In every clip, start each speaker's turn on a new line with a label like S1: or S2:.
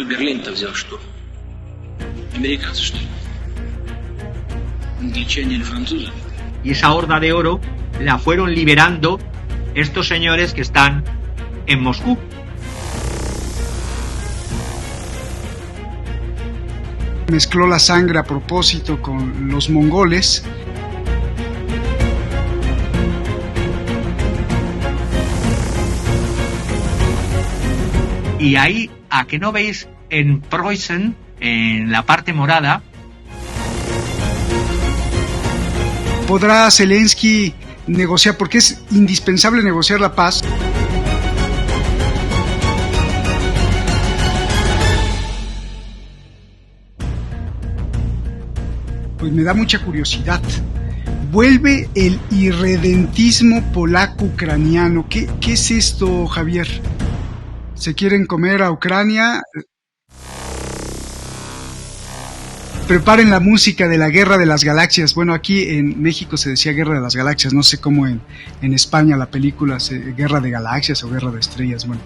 S1: аэропорту Берлин-то взял что? Американцы, что ли? Англичане или французы?
S2: Y esa horda de oro la fueron liberando estos señores que están en Moscú.
S3: Mezcló la sangre a propósito con los mongoles.
S2: Y ahí, ¿a que no veis en Preußen, en la parte morada?
S3: ¿Podrá Zelensky negociar? Porque es indispensable negociar la paz. Pues me da mucha curiosidad. Vuelve el irredentismo polaco-ucraniano. ¿Qué es esto, Javier? ¿Se quieren comer a Ucrania? Preparen la música de la Guerra de las Galaxias. Bueno, aquí en México se decía Guerra de las Galaxias. No sé cómo en España la película Guerra de Galaxias o Guerra de Estrellas. Bueno,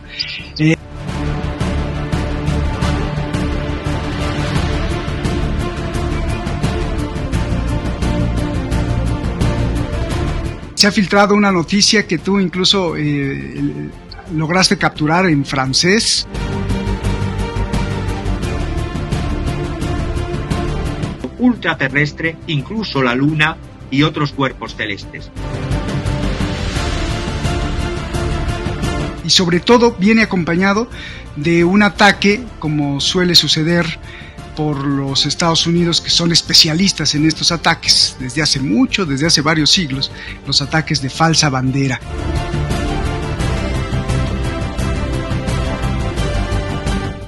S3: se ha filtrado una noticia que tú incluso lograste capturar en francés.
S2: Ultraterrestre, incluso la Luna y otros cuerpos celestes.
S3: Y sobre todo viene acompañado de un ataque, como suele suceder por los Estados Unidos, que son especialistas en estos ataques desde hace mucho, desde hace varios siglos, los ataques de falsa bandera.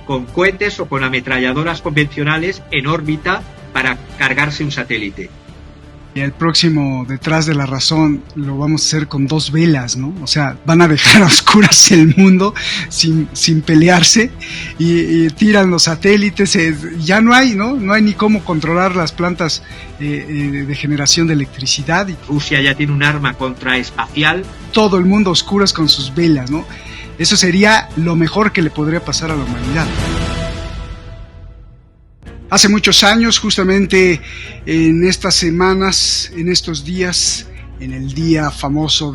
S2: Con cohetes o con ametralladoras convencionales en órbita para cargarse un satélite.
S3: Y el próximo Detrás de la Razón lo vamos a hacer con 2 velas, ¿no? O sea, van a dejar a oscuras el mundo sin pelearse y tiran los satélites. Ya no hay, ¿no? No hay ni cómo controlar las plantas de generación de electricidad.
S2: Rusia ya tiene un arma contraespacial.
S3: Todo el mundo a oscuras con sus velas, ¿no? Eso sería lo mejor que le podría pasar a la humanidad. Hace muchos años, justamente en estas semanas, en estos días, en el día famoso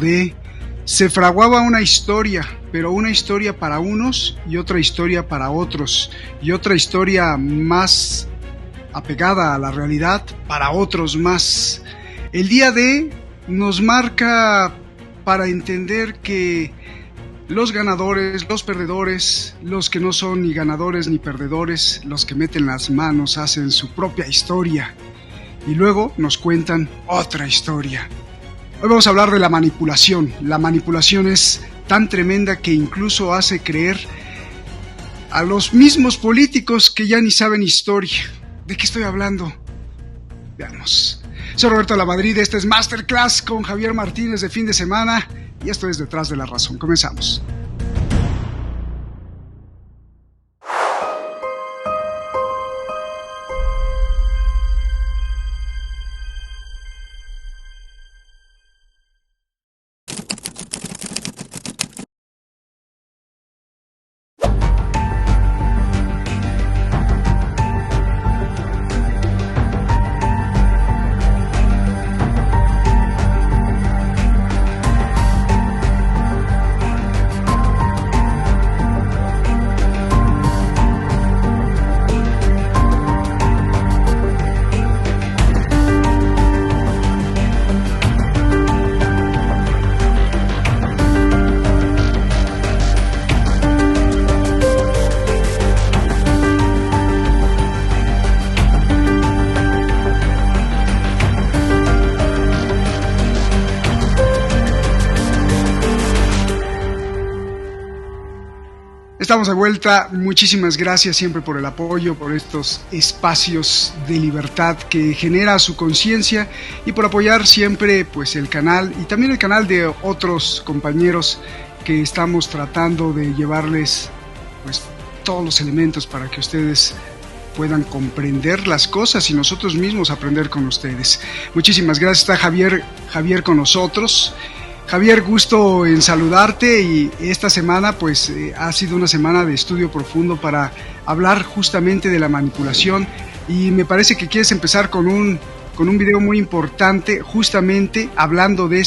S3: se fraguaba una historia, pero una historia para unos y otra historia para otros, y otra historia más apegada a la realidad para otros más. El día D nos marca para entender que los ganadores, los perdedores, los que no son ni ganadores ni perdedores, los que meten las manos hacen su propia historia y luego nos cuentan otra historia. Hoy vamos a hablar de la manipulación. La manipulación es tan tremenda que incluso hace creer a los mismos políticos que ya ni saben historia. ¿De qué estoy hablando? Veamos. Soy Roberto Lamadrid, este es Masterclass con Javier Martínez de fin de semana. Y esto es Detrás de la Razón. Comenzamos. Estamos de vuelta, muchísimas gracias siempre por el apoyo, por estos espacios de libertad que genera su conciencia y por apoyar siempre pues el canal y también el canal de otros compañeros que estamos tratando de llevarles pues todos los elementos para que ustedes puedan comprender las cosas y nosotros mismos aprender con ustedes. Muchísimas gracias, está Javier con nosotros. Javier, gusto en saludarte y esta semana pues ha sido una semana de estudio profundo para hablar justamente de la manipulación, y me parece que quieres empezar con un video muy importante, justamente hablando de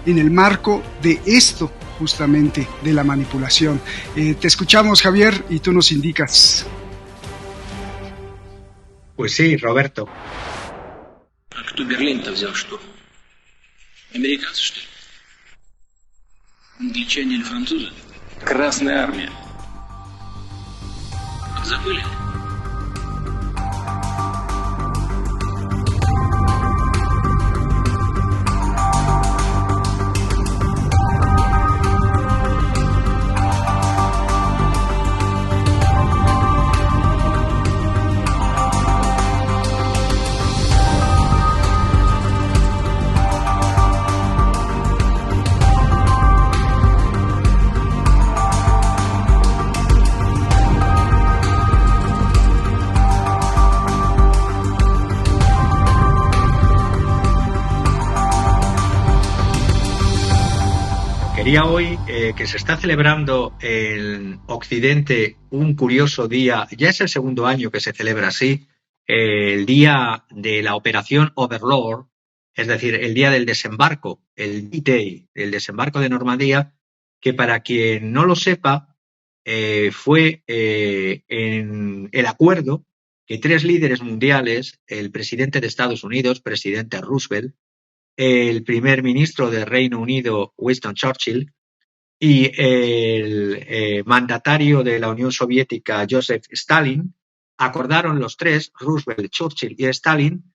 S3: en el marco de esto, justamente de la manipulación. Te escuchamos, Javier, y tú nos indicas.
S2: Pues sí, Roberto.
S1: А кто Берлин-то взял, что? Американцы, что ли? Англичане или французы? Красная армия. Забыли?
S2: Quería hoy que se está celebrando en Occidente un curioso día, ya es el segundo año que se celebra así, el día de la operación Overlord, es decir, el día del desembarco, el D-Day, el desembarco de Normandía, que para quien no lo sepa, fue en el acuerdo que tres líderes mundiales, el presidente de Estados Unidos, presidente Roosevelt, el primer ministro del Reino Unido, Winston Churchill, y el mandatario de la Unión Soviética, Joseph Stalin, acordaron los tres, Roosevelt, Churchill y Stalin,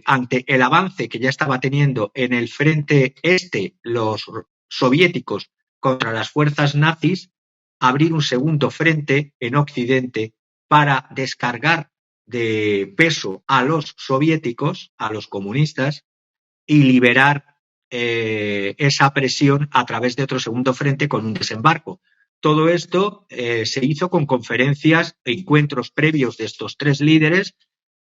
S2: ante el avance que ya estaba teniendo en el frente este los soviéticos contra las fuerzas nazis, abrir un segundo frente en Occidente para descargar de peso a los soviéticos, a los comunistas, y liberar esa presión a través de otro segundo frente con un desembarco. Todo esto se hizo con conferencias e encuentros previos de estos tres líderes.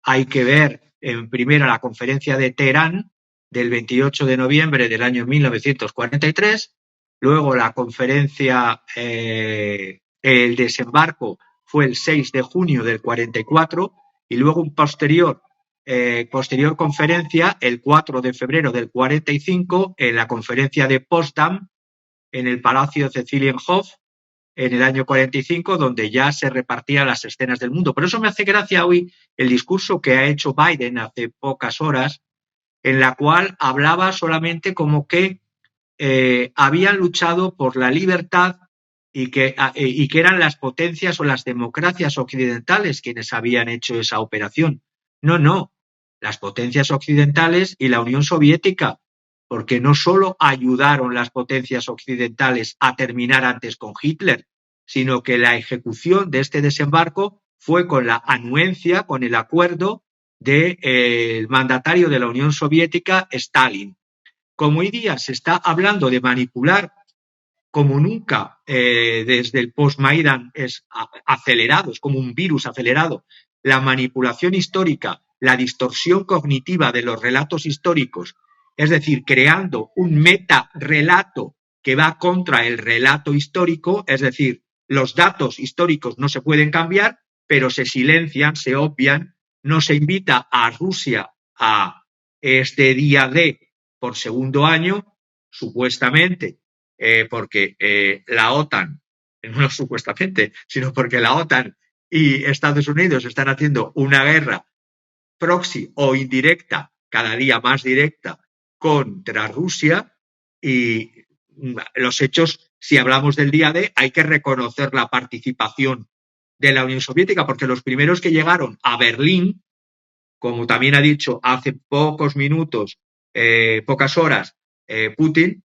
S2: Hay que ver en primera la conferencia de Teherán del 28 de noviembre del año 1943, luego la conferencia, el desembarco fue el 6 de junio del 44 y luego un posterior conferencia el 4 de febrero del 45 en la conferencia de Potsdam en el Palacio Cecilienhof en el año 45, donde ya se repartían las escenas del mundo. Por eso me hace gracia hoy el discurso que ha hecho Biden hace pocas horas, en la cual hablaba solamente como que habían luchado por la libertad y que eran las potencias o las democracias occidentales quienes habían hecho esa operación. No, las potencias occidentales y la Unión Soviética, porque no solo ayudaron las potencias occidentales a terminar antes con Hitler, sino que la ejecución de este desembarco fue con la anuencia, con el acuerdo del mandatario de la Unión Soviética, Stalin. Como hoy día se está hablando de manipular como nunca desde el post-Maidan, es acelerado, es como un virus acelerado, la manipulación histórica, la distorsión cognitiva de los relatos históricos, es decir, creando un metarrelato que va contra el relato histórico, es decir, los datos históricos no se pueden cambiar, pero se silencian, se obvian, no se invita a Rusia a este día D por segundo año, supuestamente, porque la OTAN, no supuestamente, sino porque la OTAN y Estados Unidos están haciendo una guerra proxy o indirecta, cada día más directa, contra Rusia, y los hechos, si hablamos del día D, hay que reconocer la participación de la Unión Soviética, porque los primeros que llegaron a Berlín, como también ha dicho hace pocos minutos, pocas horas, Putin,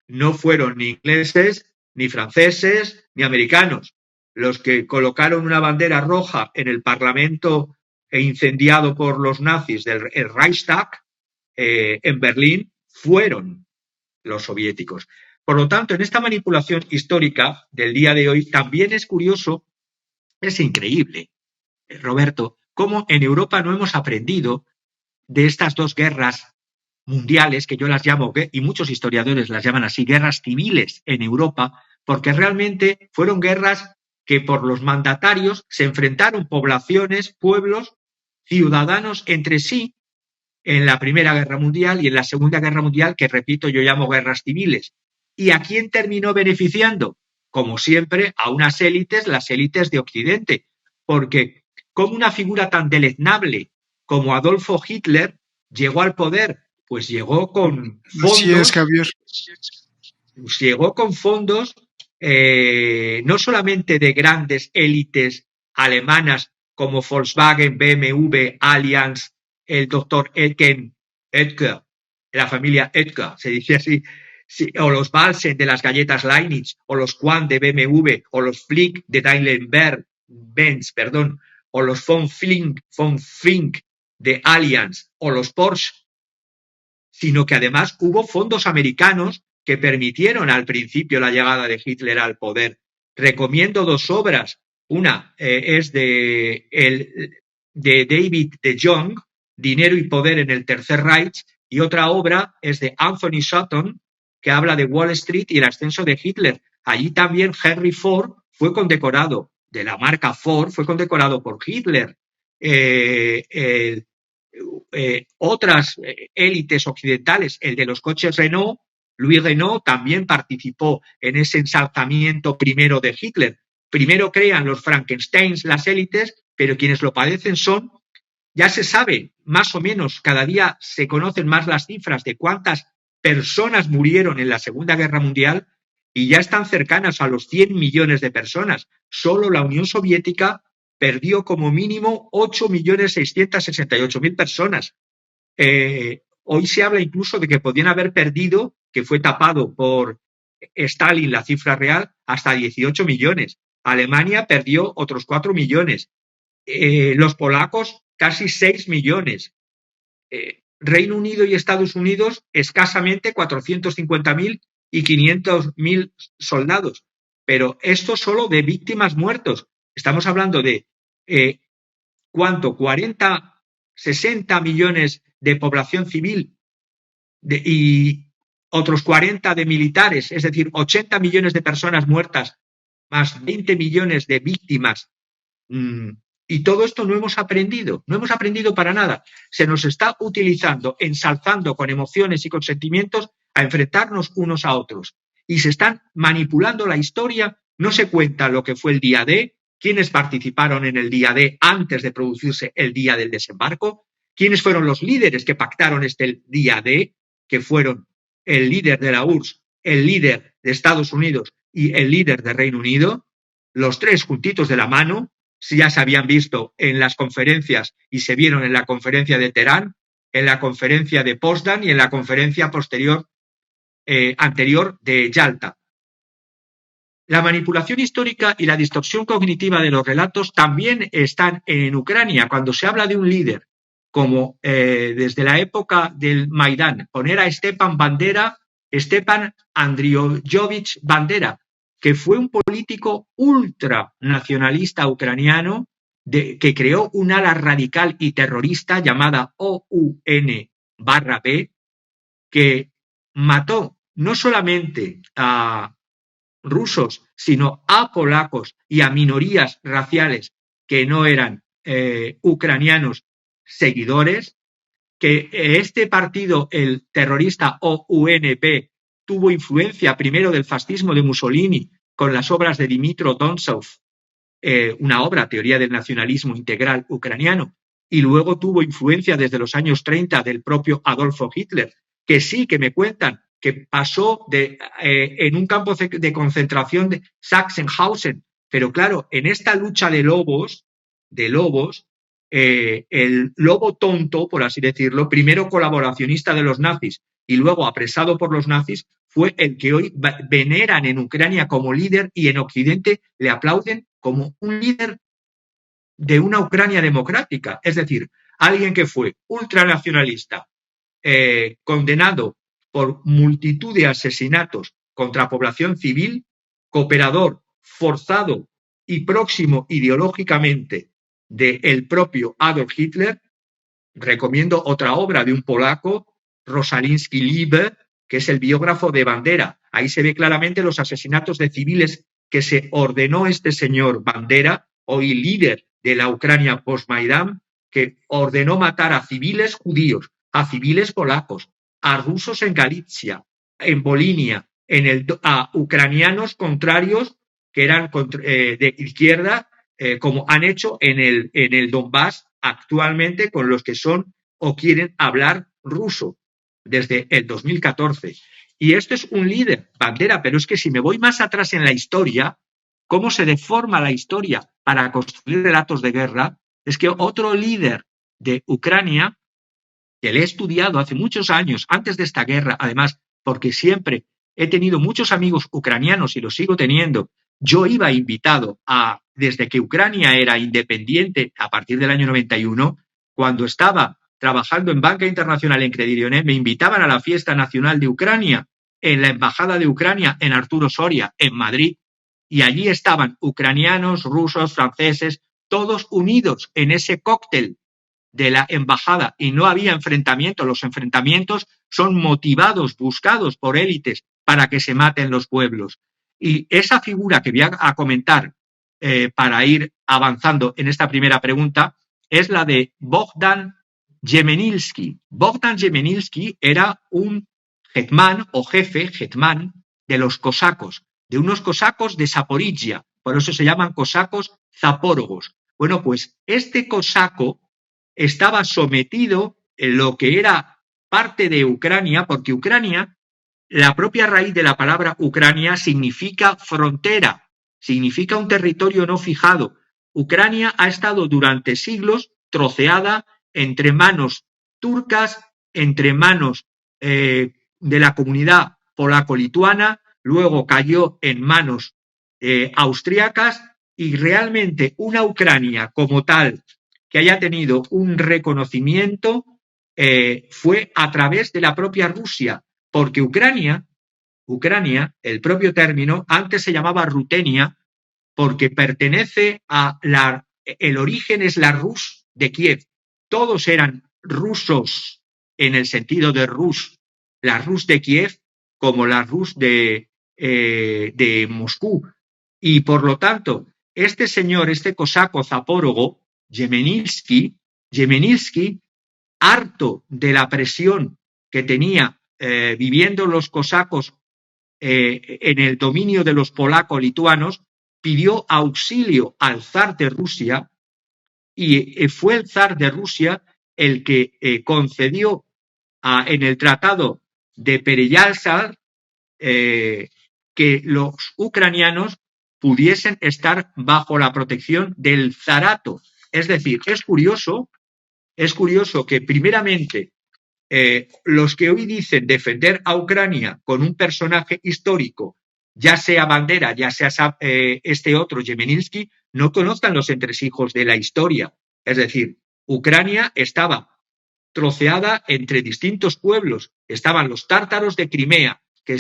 S2: no fueron ni ingleses, ni franceses, ni americanos. Los que colocaron una bandera roja en el Parlamento incendiado por los nazis del Reichstag en Berlín fueron los soviéticos. Por lo tanto, en esta manipulación histórica del día de hoy también es curioso, es increíble, Roberto, cómo en Europa no hemos aprendido de estas dos guerras mundiales, que yo las llamo, y muchos historiadores las llaman así, guerras civiles en Europa, porque realmente fueron guerras que por los mandatarios se enfrentaron poblaciones, pueblos, ciudadanos entre sí en la Primera Guerra Mundial y en la Segunda Guerra Mundial, que repito, yo llamo guerras civiles. ¿Y a quién terminó beneficiando? Como siempre, a unas élites, las élites de Occidente, porque como una figura tan deleznable como Adolfo Hitler llegó al poder, pues llegó con fondos.
S3: Así es, Javier.
S2: Llegó con fondos no solamente de grandes élites alemanas como Volkswagen, BMW, Allianz, el doctor Oetker, la familia Oetker, se dice así, sí, o los Balsen de las galletas Leibniz, o los Quandt de BMW, o los Flick de Daimler-Benz, o los von Fink de Allianz, o los Porsche, sino que además hubo fondos americanos que permitieron al principio la llegada de Hitler al poder. Recomiendo dos obras. Una es de David de Jong, Dinero y Poder en el Tercer Reich, y otra obra es de Anthony Sutton, que habla de Wall Street y el ascenso de Hitler. Allí también Henry Ford fue condecorado, de la marca Ford, fue condecorado por Hitler. Otras élites occidentales, el de los coches Renault, Louis Renault también participó en ese ensalzamiento primero de Hitler. Primero crean los Frankensteins las élites, pero quienes lo padecen son, ya se sabe, más o menos, cada día se conocen más las cifras de cuántas personas murieron en la Segunda Guerra Mundial y ya están cercanas a los 100 millones de personas. Solo la Unión Soviética perdió como mínimo 8.668.000 personas. Hoy se habla incluso de que podían haber perdido, que fue tapado por Stalin la cifra real, hasta 18 millones. Alemania perdió otros 4 millones. Los polacos casi 6 millones. Reino Unido y Estados Unidos escasamente 450.000 y 500.000 soldados. Pero esto solo de víctimas muertos. Estamos hablando de ¿cuánto? 40, 60 millones de población civil y otros 40 de militares, es decir, 80 millones de personas muertas, más 20 millones de víctimas. Y todo esto no hemos aprendido para nada. Se nos está utilizando, ensalzando con emociones y con sentimientos a enfrentarnos unos a otros. Y se están manipulando la historia, no se cuenta lo que fue el día D, quiénes participaron en el día D antes de producirse el día del desembarco, quiénes fueron los líderes que pactaron este día D, que fueron el líder de la URSS, el líder de Estados Unidos y el líder de Reino Unido, los tres juntitos de la mano. Si ya se habían visto en las conferencias y se vieron en la conferencia de Teherán, en la conferencia de Potsdam y en la conferencia anterior de Yalta. La manipulación histórica y la distorsión cognitiva de los relatos también están en Ucrania. Cuando se habla de un líder, como desde la época del Maidán, poner a Stepan Andreyevich Bandera, que fue un político ultranacionalista ucraniano que creó un ala radical y terrorista llamada OUN-B, que mató no solamente a rusos, sino a polacos y a minorías raciales que no eran ucranianos seguidores, que este partido, el terrorista OUN-B, tuvo influencia primero del fascismo de Mussolini con las obras de Dmytro Donsov, una obra, Teoría del Nacionalismo Integral Ucraniano, y luego tuvo influencia desde los años 30 del propio Adolfo Hitler, que sí, que me cuentan, que pasó en un campo de concentración de Sachsenhausen, pero claro, en esta lucha de lobos, el lobo tonto, por así decirlo, primero colaboracionista de los nazis y luego apresado por los nazis, fue el que hoy veneran en Ucrania como líder y en Occidente le aplauden como un líder de una Ucrania democrática. Es decir, alguien que fue ultranacionalista, condenado por multitud de asesinatos contra población civil, cooperador forzado y próximo ideológicamente del propio Adolf Hitler. Recomiendo otra obra de un polaco, Rosaliński Liebe, que es el biógrafo de Bandera. Ahí se ve claramente los asesinatos de civiles que se ordenó este señor Bandera, hoy líder de la Ucrania post-Maidán, que ordenó matar a civiles judíos, a civiles polacos, a rusos en Galicia, en Volinia, a ucranianos contrarios que eran de izquierda, como han hecho en el Donbass actualmente con los que son o quieren hablar ruso desde el 2014. Y esto es un líder, Bandera, pero es que si me voy más atrás en la historia, cómo se deforma la historia para construir relatos de guerra, es que otro líder de Ucrania, que le he estudiado hace muchos años, antes de esta guerra, además, porque siempre he tenido muchos amigos ucranianos y los sigo teniendo, yo iba invitado desde que Ucrania era independiente a partir del año 91, cuando estaba trabajando en Banca Internacional en Credit Lyonnais, me invitaban a la fiesta nacional de Ucrania, en la embajada de Ucrania, en Arturo Soria, en Madrid, y allí estaban ucranianos, rusos, franceses, todos unidos en ese cóctel de la embajada, y no había enfrentamientos. Los enfrentamientos son motivados, buscados por élites para que se maten los pueblos. Y esa figura que voy a comentar para ir avanzando en esta primera pregunta es la de Bogdan Yemenilsky. Bogdan Yemenilsky era un hetman o jefe, hetman, de los cosacos, de unos cosacos de Zaporizhia, por eso se llaman cosacos zapórogos. Bueno, pues este cosaco estaba sometido en lo que era parte de Ucrania, porque Ucrania, la propia raíz de la palabra Ucrania significa frontera, significa un territorio no fijado. Ucrania ha estado durante siglos troceada entre manos turcas, entre manos de la comunidad polaco-lituana, luego cayó en manos austriacas, y realmente una Ucrania como tal que haya tenido un reconocimiento fue a través de la propia Rusia, porque Ucrania, el propio término, antes se llamaba Rutenia, porque pertenece a el origen es la Rus de Kiev. Todos eran rusos en el sentido de Rus, la Rus de Kiev como la Rus de Moscú. Y por lo tanto, este señor, este cosaco zapórogo, Yemenilsky, harto de la presión que tenía viviendo los cosacos en el dominio de los polacos-lituanos, pidió auxilio al zar de Rusia, y fue el zar de Rusia el que concedió en el tratado de Pereyalzad que los ucranianos pudiesen estar bajo la protección del zarato. Es decir, es curioso que primeramente los que hoy dicen defender a Ucrania con un personaje histórico, ya sea Bandera, ya sea este otro, Yemenilsky, no conozcan los entresijos de la historia. Es decir, Ucrania estaba troceada entre distintos pueblos. Estaban los tártaros de Crimea, que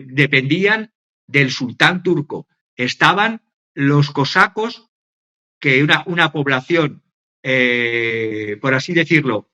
S2: dependían del sultán turco. Estaban los cosacos, que era una población, por así decirlo,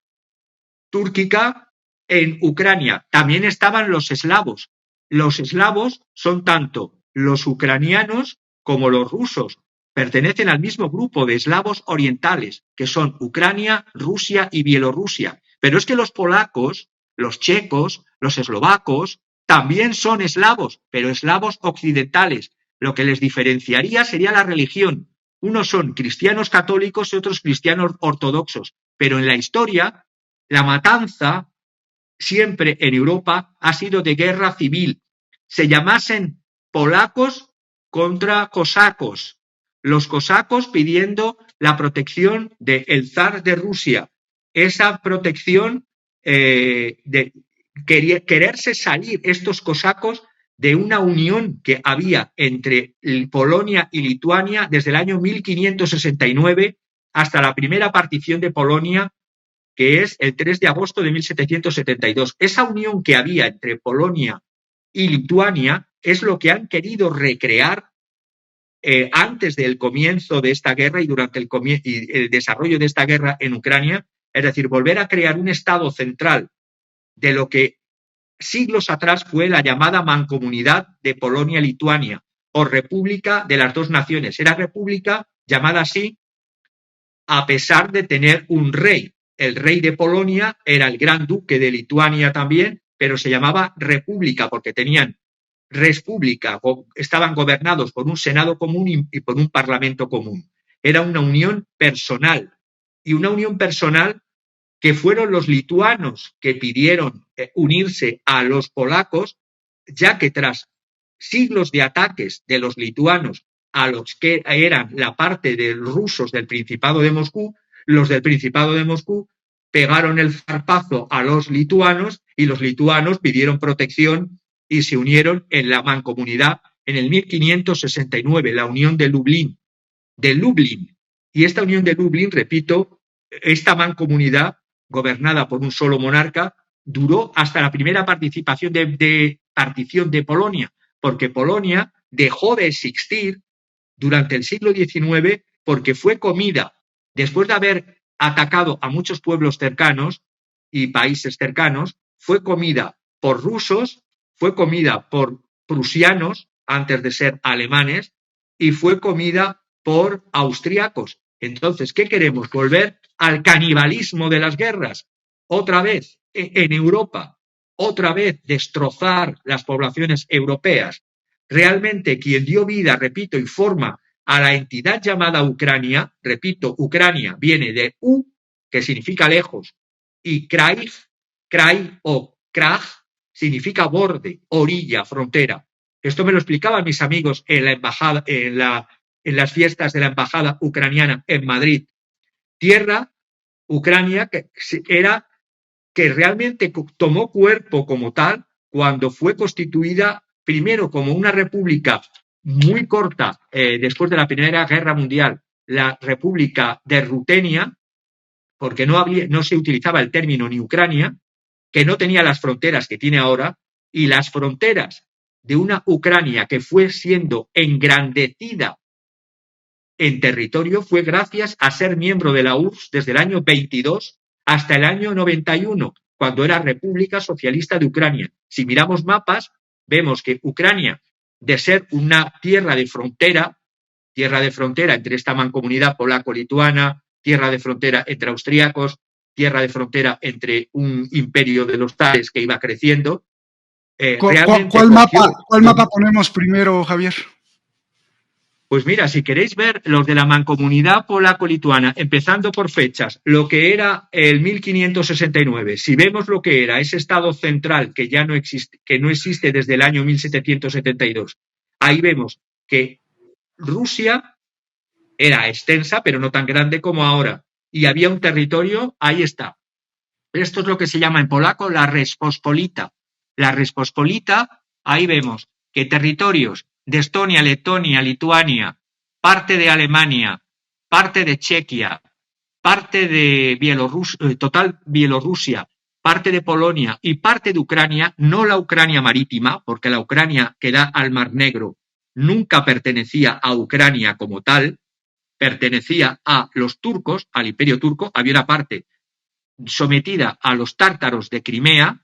S2: túrquica en Ucrania. También estaban los eslavos. Los eslavos son tanto los ucranianos como los rusos. Pertenecen al mismo grupo de eslavos orientales, que son Ucrania, Rusia y Bielorrusia. Pero es que los polacos, los checos, los eslovacos, también son eslavos, pero eslavos occidentales. Lo que les diferenciaría sería la religión. Unos son cristianos católicos y otros cristianos ortodoxos. Pero en la historia, la matanza siempre en Europa ha sido de guerra civil. Se llamasen polacos contra cosacos. Los cosacos pidiendo la protección del zar de Rusia. Esa protección de quererse salir estos cosacos de una unión que había entre Polonia y Lituania desde el año 1569 hasta la primera partición de Polonia, que es el 3 de agosto de 1772. Esa unión que había entre Polonia y Lituania es lo que han querido recrear antes del comienzo de esta guerra y durante el desarrollo de esta guerra en Ucrania, es decir, volver a crear un estado central de lo que siglos atrás fue la llamada mancomunidad de Polonia-Lituania, o república de las dos naciones. Era república llamada así a pesar de tener un rey. El rey de Polonia era el gran duque de Lituania también, pero se llamaba república porque tenían res publica, estaban gobernados por un senado común y por un parlamento común. Era una unión personal, y una unión personal que fueron los lituanos que pidieron unirse a los polacos, ya que tras siglos de ataques de los lituanos a los que eran la parte de los rusos del Principado de Moscú, los del Principado de Moscú pegaron el zarpazo a los lituanos y los lituanos pidieron protección y se unieron en la mancomunidad en el 1569, la Unión de Lublin. Y esta Unión de Lublin, repito, esta mancomunidad gobernada por un solo monarca duró hasta la primera partición de Polonia, porque Polonia dejó de existir durante el siglo XIX porque fue comida, después de haber atacado a muchos pueblos cercanos y países cercanos, fue comida por rusos, fue comida por prusianos antes de ser alemanes y fue comida por austriacos. Entonces, ¿qué queremos? ¿Volver al canibalismo de las guerras? Otra vez en Europa, otra vez destrozar las poblaciones europeas. Realmente quien dio vida, repito, y forma a la entidad llamada Ucrania, repito, Ucrania viene de U, que significa lejos, y krai o kraj significa borde, orilla, frontera. Esto me lo explicaban mis amigos en la embajada, en las fiestas de la embajada ucraniana en Madrid. Tierra, Ucrania, que realmente tomó cuerpo como tal cuando fue constituida primero como una república muy corta después de la Primera Guerra Mundial, la República de Rutenia, porque no se utilizaba el término ni Ucrania, que no tenía las fronteras que tiene ahora, y las fronteras de una Ucrania que fue siendo engrandecida en territorio fue gracias a ser miembro de la URSS desde el año 22 hasta el año 91, cuando era República Socialista de Ucrania. Si miramos mapas, vemos que Ucrania, de ser una tierra de frontera entre esta mancomunidad polaco-lituana, tierra de frontera entre austríacos, tierra de frontera entre un imperio de los zares que iba creciendo.
S3: ¿Cuál mapa ponemos primero, Javier?
S2: Pues mira, si queréis ver los de la mancomunidad polaco-lituana, empezando por fechas, lo que era el 1569, si vemos lo que era ese estado central que ya no existe desde el año 1772, ahí vemos que Rusia era extensa, pero no tan grande como ahora, y había un territorio, ahí está. Esto es lo que se llama en polaco la Rzeczpospolita. La Rzeczpospolita, ahí vemos que territorios de Estonia, Letonia, Lituania, parte de Alemania, parte de Chequia, parte de Bielorrusia, parte de Polonia y parte de Ucrania, no la Ucrania marítima, porque la Ucrania que da al Mar Negro nunca pertenecía a Ucrania como tal, pertenecía a los turcos, al Imperio Turco. Había una parte sometida a los tártaros de Crimea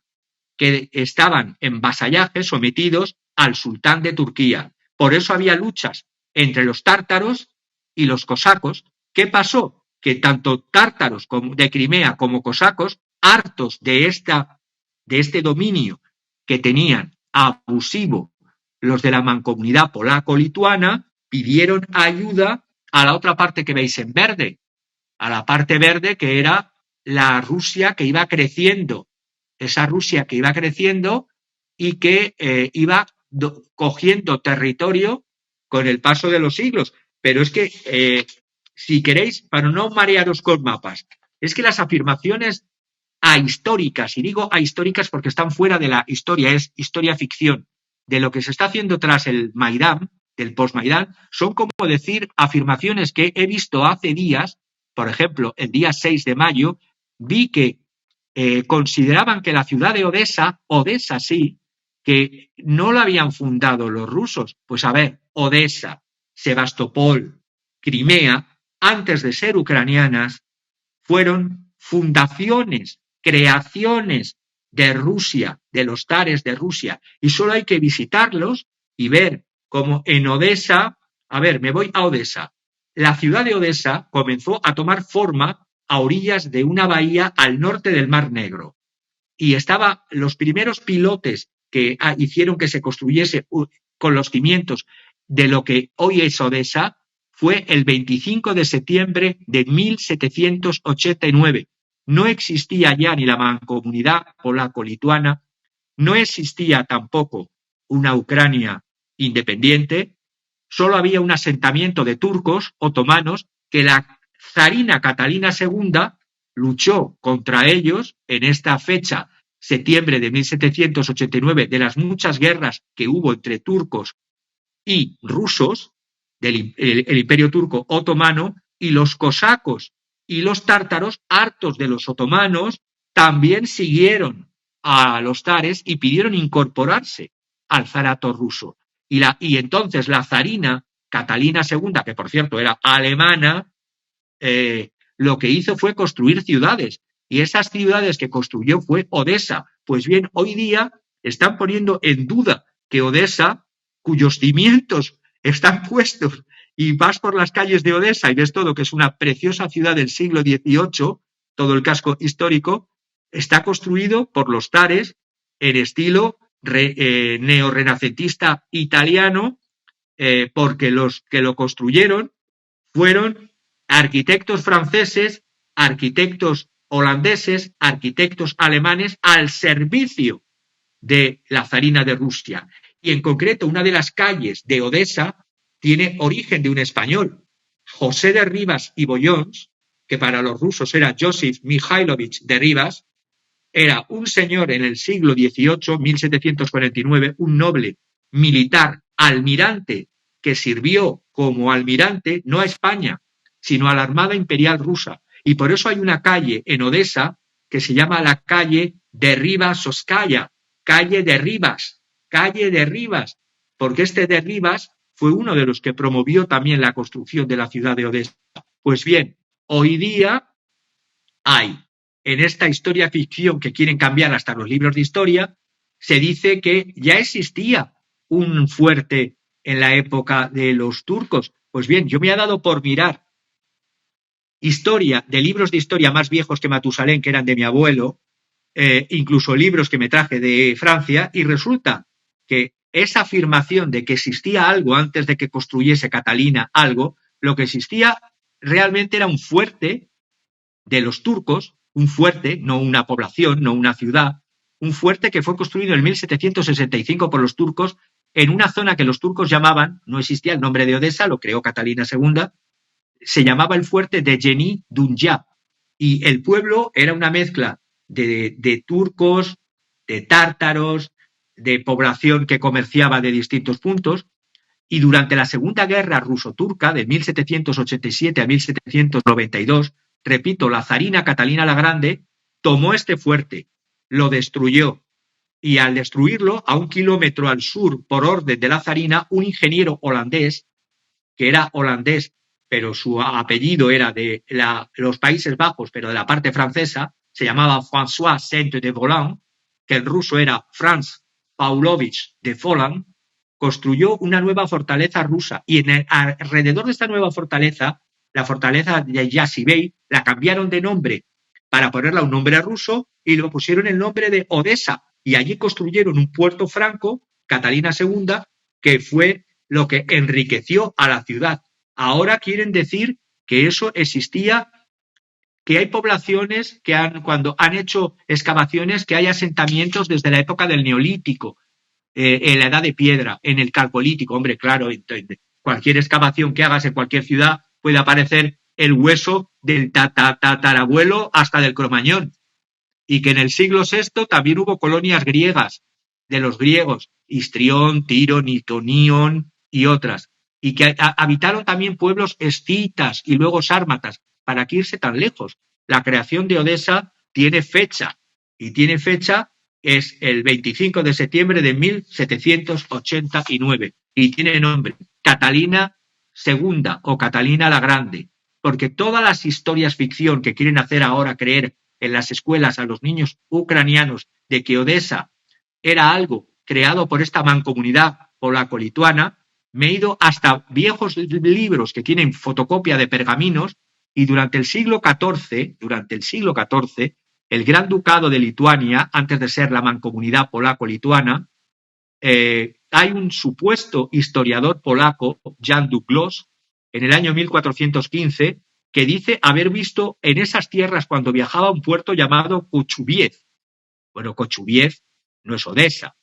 S2: que estaban en vasallaje, sometidos al sultán de Turquía. Por eso había luchas entre los tártaros y los cosacos. ¿Qué pasó? Que tanto tártaros de Crimea como cosacos, hartos de este dominio que tenían abusivo los de la mancomunidad polaco-lituana, pidieron ayuda a la otra parte que veis en verde, a la parte verde que era la Rusia que iba creciendo, esa Rusia que iba creciendo y que iba cogiendo territorio con el paso de los siglos. Pero es que, si queréis, para no marearos con mapas, es que las afirmaciones ahistóricas, y digo ahistóricas porque están fuera de la historia, es historia ficción, de lo que se está haciendo tras el Maidán, del post-Maidán, son como decir afirmaciones que he visto hace días. Por ejemplo, el día 6 de mayo, vi que consideraban que la ciudad de Odessa sí, que no la habían fundado los rusos. Pues a ver, Odessa, Sebastopol, Crimea, antes de ser ucranianas, fueron fundaciones, creaciones de Rusia, de los zares de Rusia, y solo hay que visitarlos y ver como en Odesa. A ver, me voy a Odesa. La ciudad de Odesa comenzó a tomar forma a orillas de una bahía al norte del Mar Negro. Y los primeros pilotes que hicieron que se construyese con los cimientos de lo que hoy es Odesa fue el 25 de septiembre de 1789. No existía ya ni la mancomunidad polaco-lituana, no existía tampoco una Ucrania independiente, solo había un asentamiento de turcos otomanos que la zarina Catalina II luchó contra ellos en esta fecha, septiembre de 1789, de las muchas guerras que hubo entre turcos y rusos, el Imperio Turco Otomano, y los cosacos y los tártaros, hartos de los otomanos, también siguieron a los zares y pidieron incorporarse al zarato ruso. Y entonces la zarina Catalina II, que por cierto era alemana, lo que hizo fue construir ciudades, y esas ciudades que construyó fue Odesa. Pues bien, hoy día están poniendo en duda que Odesa, cuyos cimientos están puestos, y vas por las calles de Odesa y ves todo, que es una preciosa ciudad del siglo XVIII, todo el casco histórico, está construido por los zares en estilo neorrenacentista italiano, porque los que lo construyeron fueron arquitectos franceses, arquitectos holandeses, arquitectos alemanes al servicio de la zarina de Rusia. Y en concreto, una de las calles de Odesa tiene origen de un español, José de Rivas y Bollons, que para los rusos era Josip Mikhailovich de Rivas, era un señor en el siglo XVIII, 1749, un noble militar, almirante, que sirvió como almirante no a España, sino a la Armada Imperial Rusa. Y por eso hay una calle en Odesa que se llama la calle de Rivasovskaya, calle de Rivas, porque este de Rivas fue uno de los que promovió también la construcción de la ciudad de Odesa. Pues bien, hoy día hay, en esta historia ficción que quieren cambiar hasta los libros de historia, se dice que ya existía un fuerte en la época de los turcos. Pues bien, yo me he dado por mirar historia de libros de historia más viejos que Matusalén, que eran de mi abuelo, incluso libros que me traje de Francia, y resulta que esa afirmación de que existía algo antes de que construyese Catalina algo, lo que existía realmente era un fuerte de los turcos, un fuerte, no una población, no una ciudad, un fuerte que fue construido en 1765 por los turcos en una zona que los turcos llamaban, no existía el nombre de Odesa, lo creó Catalina II, se llamaba el fuerte de Yeni Dunya, y el pueblo era una mezcla de turcos, de tártaros, de población que comerciaba de distintos puntos, y durante la Segunda Guerra Ruso-Turca, de 1787 a 1792, repito, la zarina Catalina la Grande tomó este fuerte, lo destruyó, y al destruirlo, a 1 kilómetro al sur, por orden de la zarina, un ingeniero holandés, que era holandés, pero su apellido era de los Países Bajos, pero de la parte francesa, se llamaba François Saint-de-Voland, que en ruso era Franz Pavlovich de Voland, construyó una nueva fortaleza rusa, y alrededor de esta nueva fortaleza, la fortaleza de Yasibey, la cambiaron de nombre para ponerla un nombre ruso y lo pusieron el nombre de Odesa, y allí construyeron un puerto franco, Catalina II, que fue lo que enriqueció a la ciudad. Ahora quieren decir que eso existía, que hay poblaciones que cuando han hecho excavaciones, que hay asentamientos desde la época del Neolítico, en la Edad de Piedra, en el Calcolítico. Hombre, claro, cualquier excavación que hagas en cualquier ciudad puede aparecer el hueso del tatarabuelo hasta del Cromañón. Y que en el siglo VI también hubo colonias griegas, de los griegos, Histrión, Tiro, Nitonión y otras. Y que habitaron también pueblos escitas y luego sármatas, para que irse tan lejos. La creación de Odesa tiene fecha, y tiene fecha, es el 25 de septiembre de 1789, y tiene nombre Catalina II o Catalina la Grande, porque todas las historias ficción que quieren hacer ahora creer en las escuelas a los niños ucranianos de que Odesa era algo creado por esta mancomunidad polaco-lituana, me he ido hasta viejos libros que tienen fotocopia de pergaminos y durante el siglo XIV, el Gran Ducado de Lituania, antes de ser la mancomunidad polaco-lituana, hay un supuesto historiador polaco, Jan Duklos, en el año 1415, que dice haber visto en esas tierras cuando viajaba a un puerto llamado Kochubiev. Bueno, Kochubiev no es Odessa.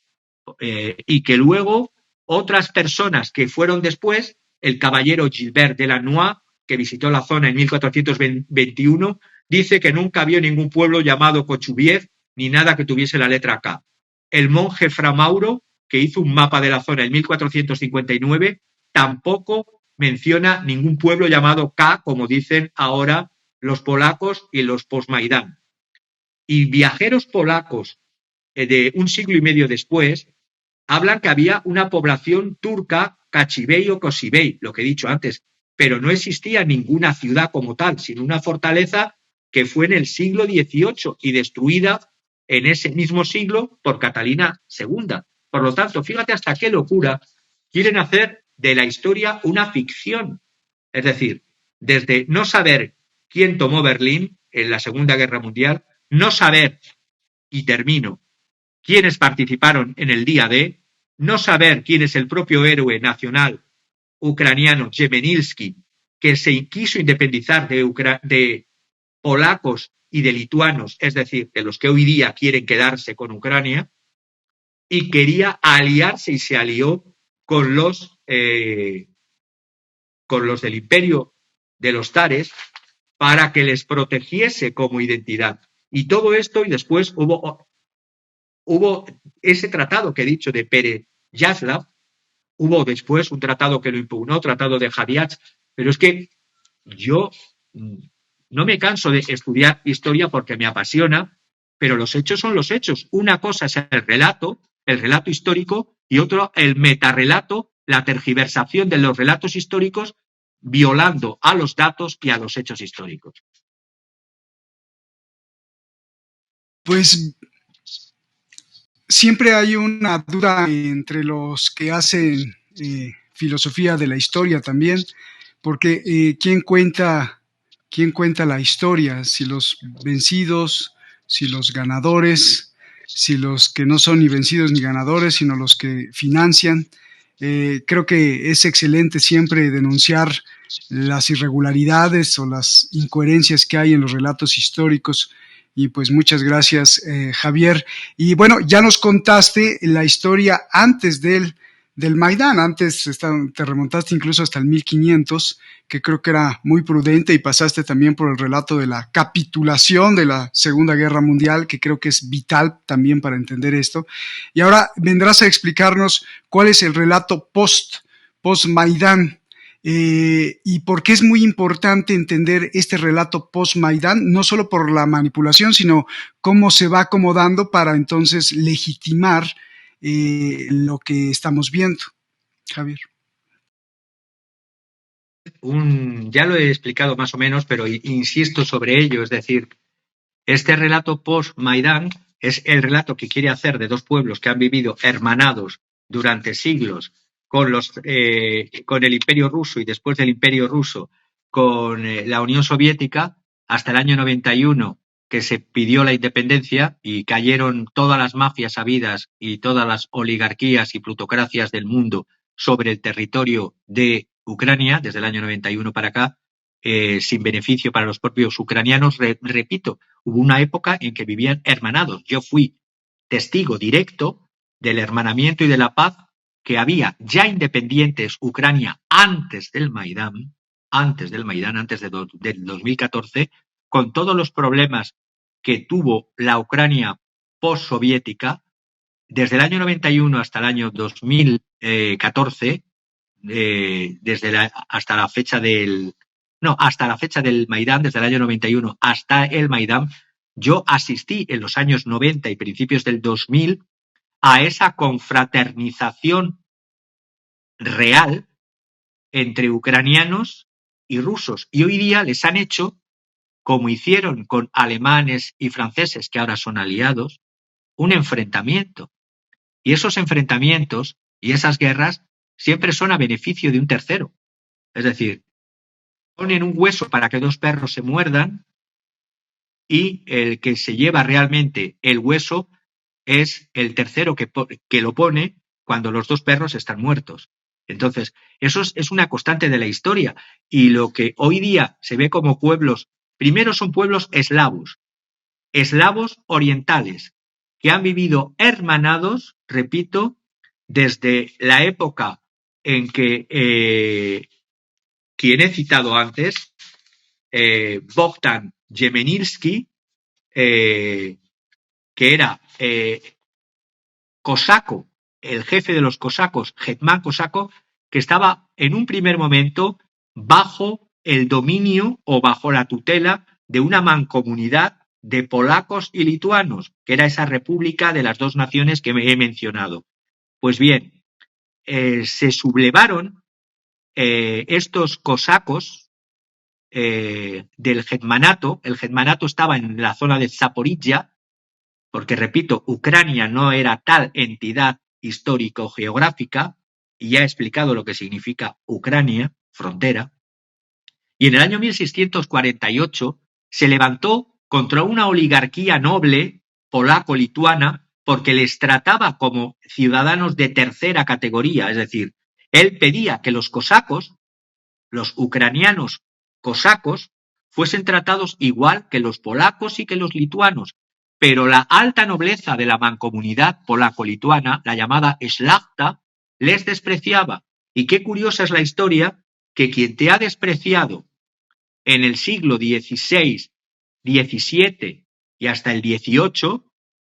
S2: Y que luego otras personas que fueron después, el caballero Gilbert de Lannoy, que visitó la zona en 1421, dice que nunca vio ningún pueblo llamado Kochubiev ni nada que tuviese la letra K. El monje Fra Mauro, que hizo un mapa de la zona en 1459, tampoco menciona ningún pueblo llamado K, como dicen ahora los polacos y los postmaidán. Y viajeros polacos de un siglo y medio después hablan que había una población turca, Kachibey o Kosibey, lo que he dicho antes, pero no existía ninguna ciudad como tal, sino una fortaleza que fue en el siglo XVIII y destruida en ese mismo siglo por Catalina II. Por lo tanto, fíjate hasta qué locura quieren hacer de la historia una ficción. Es decir, desde no saber quién tomó Berlín en la Segunda Guerra Mundial, no saber, y termino, quiénes participaron en el día D, no saber quién es el propio héroe nacional ucraniano Yemenilsky, que se quiso independizar de polacos y de lituanos, es decir, de los que hoy día quieren quedarse con Ucrania, y quería aliarse y se alió con los del imperio de los zares para que les protegiese como identidad. Y todo esto, y después hubo ese tratado que he dicho de Pereyáslav, hubo después un tratado que lo impugnó, tratado de Hadiach, pero es que yo no me canso de estudiar historia porque me apasiona, pero los hechos son los hechos. Una cosa es el relato histórico, y otro el metarrelato, la tergiversación de los relatos históricos, violando a los datos y a los hechos históricos.
S3: Pues siempre hay una duda entre los que hacen filosofía de la historia también, porque ¿quién cuenta la historia? Si los vencidos, si los ganadores, si los que no son ni vencidos ni ganadores, sino los que financian. Creo que es excelente siempre denunciar las irregularidades o las incoherencias que hay en los relatos históricos. Y pues muchas gracias, Javier. Y bueno, ya nos contaste la historia antes del Maidán. Antes te remontaste incluso hasta el 1500, que creo que era muy prudente, y pasaste también por el relato de la capitulación de la Segunda Guerra Mundial, que creo que es vital también para entender esto. Y ahora vendrás a explicarnos cuál es el relato post-Maidán. Y por qué es muy importante entender este relato post-Maidán, no solo por la manipulación, sino cómo se va acomodando para entonces legitimar lo que estamos viendo. Javier.
S2: Ya lo he explicado más o menos, pero insisto sobre ello, es decir, este relato post-Maidán es el relato que quiere hacer de dos pueblos que han vivido hermanados durante siglos con el Imperio Ruso, y después del Imperio Ruso con la Unión Soviética, hasta el año 91, que se pidió la independencia y cayeron todas las mafias habidas y todas las oligarquías y plutocracias del mundo sobre el territorio de Ucrania, desde el año 91 para acá, sin beneficio para los propios ucranianos. Repito, hubo una época en que vivían hermanados. Yo fui testigo directo del hermanamiento y de la paz que había ya independientes Ucrania antes del Maidán, antes del 2014, con todos los problemas que tuvo la Ucrania postsoviética, desde el año 91 hasta el año 2014, hasta la fecha del Maidán, desde el año 91 hasta el Maidán, yo asistí en los años 90 y principios del 2000 a esa confraternización real entre ucranianos y rusos. Y hoy día les han hecho, como hicieron con alemanes y franceses, que ahora son aliados, un enfrentamiento. Y esos enfrentamientos y esas guerras siempre son a beneficio de un tercero. Es decir, ponen un hueso para que dos perros se muerdan y el que se lleva realmente el hueso es el tercero que lo pone cuando los dos perros están muertos. Entonces, eso es una constante de la historia. Y lo que hoy día se ve como pueblos, primero son pueblos eslavos orientales, que han vivido hermanados, repito, desde la época en que quien he citado antes, Bogdan Chmelnytsky, que era cosaco, el jefe de los cosacos, hetman cosaco, que estaba en un primer momento bajo el dominio o bajo la tutela de una mancomunidad de polacos y lituanos, que era esa república de las dos naciones que he mencionado. Pues bien, se sublevaron estos cosacos del hetmanato. El hetmanato estaba en la zona de Zaporizhia, porque, repito, Ucrania no era tal entidad histórico-geográfica, y ya he explicado lo que significa Ucrania, frontera. Y en el año 1648 se levantó contra una oligarquía noble polaco-lituana porque les trataba como ciudadanos de tercera categoría. Es decir, él pedía que los cosacos, los ucranianos cosacos, fuesen tratados igual que los polacos y que los lituanos. Pero la alta nobleza de la mancomunidad polaco-lituana, la llamada Szlachta, les despreciaba. Y qué curiosa es la historia, que quien te ha despreciado en el siglo XVI, XVII y hasta el XVIII,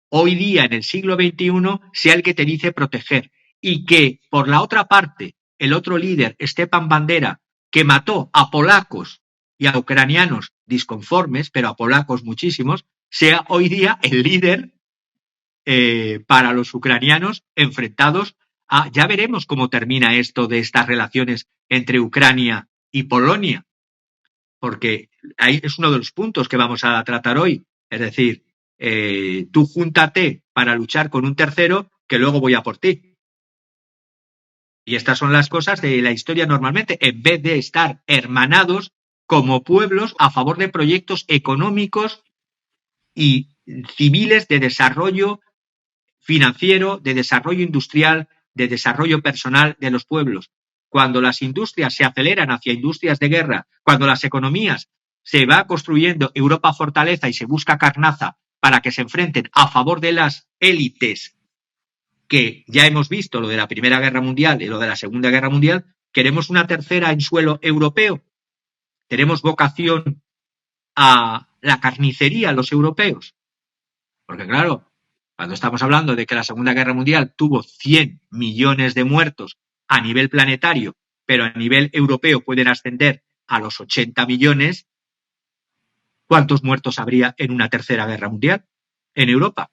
S2: hoy día en el siglo XXI sea el que te dice proteger. Y que, por la otra parte, el otro líder, Stepan Bandera, que mató a polacos y a ucranianos disconformes, pero a polacos muchísimos, sea hoy día el líder para los ucranianos enfrentados a... Ya veremos cómo termina esto de estas relaciones entre Ucrania y Polonia, porque ahí es uno de los puntos que vamos a tratar hoy. Es decir, tú júntate para luchar con un tercero, que luego voy a por ti. Y estas son las cosas de la historia normalmente, en vez de estar hermanados como pueblos a favor de proyectos económicos y civiles de desarrollo financiero, de desarrollo industrial, de desarrollo personal de los pueblos. Cuando las industrias se aceleran hacia industrias de guerra, cuando las economías se va construyendo Europa fortaleza y se busca carnaza para que se enfrenten a favor de las élites, que ya hemos visto lo de la Primera Guerra Mundial y lo de la Segunda Guerra Mundial, queremos una tercera en suelo europeo. Tenemos vocación a la carnicería los europeos. Porque claro, cuando estamos hablando de que la Segunda Guerra Mundial tuvo 100 millones de muertos a nivel planetario, pero a nivel europeo pueden ascender a los 80 millones, ¿cuántos muertos habría en una tercera guerra mundial en Europa?